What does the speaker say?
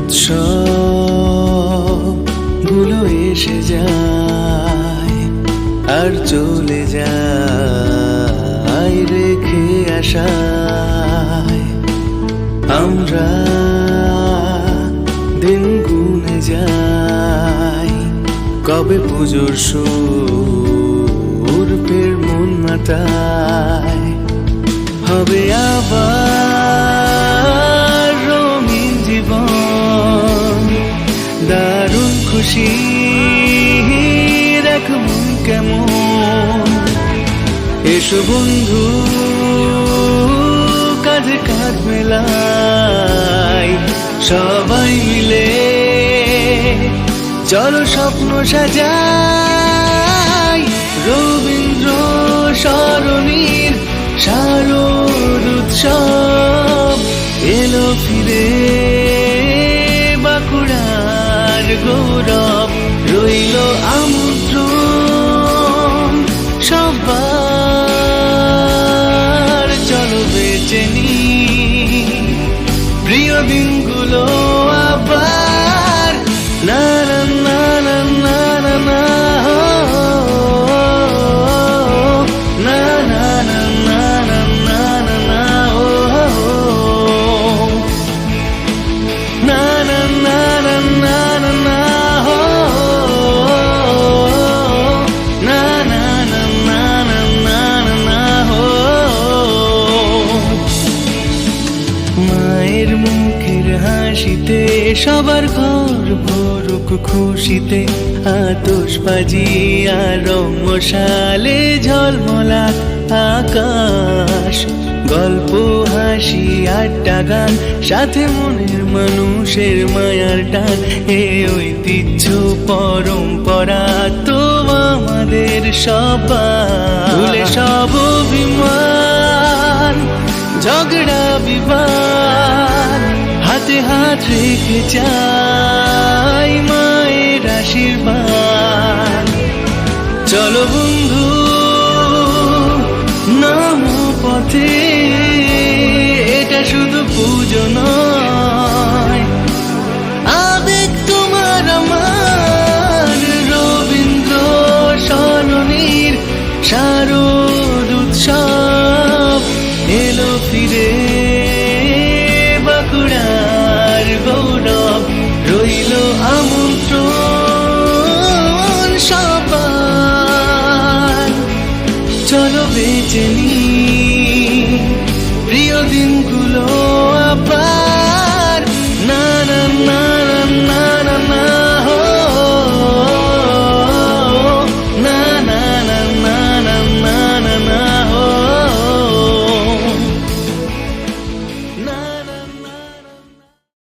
উৎসব গুলো এসে যায় আর চলে যায় রেখে আশায়। আমরা দিন গুনে যাই কবে পুজোর সুর ফের মন মাতায়। হবে আবার রঙিন জীবন, দারুণ খুশি রাখ মন কেমন। এসো বন্ধু কাঁধে কাঁধ মেলাই, সবাই মিলে চলো স্বপ্ন সাজাই। রবীন্দ্র সরণির শারদ উৎসব এলো ফিরে, বাঁকুড়ার গৌরব রইল আমন্ত্রণ সবার। চলো বেঁচে নি প্রিয় দিনগুলো আবার। না না না না না না না, না না না না না না না না, না না না না না না না, না না না না না না না। মায়ের মুখের হাসিতে সবার ঘর ভরুক খুশিতে, আতশবাজি আর মশালে ঝলমলা আকাশ। গল্প হাসি আড্ডা গান, সাথে মনের মানুষের মায়ার টান। এ ঐতিহ্য পরম্পরা তো আমাদের সবার। ভুলে সব অভিমান ঝগড়া বিবাদ, হাতে হাত রেখে চাই মায়ের আশীর্বাদ। চলো বন্ধু নামো পথে, এটা শুধু পুজো নয়, আবেগ তোমার আমার। রবীন্দ্র সরণির শারদ উৎসব এলো ফিরে, বাঁকুড়ার গৌরব রইল আমন্ত্রণ সবার। চলো বেঁচে নি প্রিয় দিনগুলো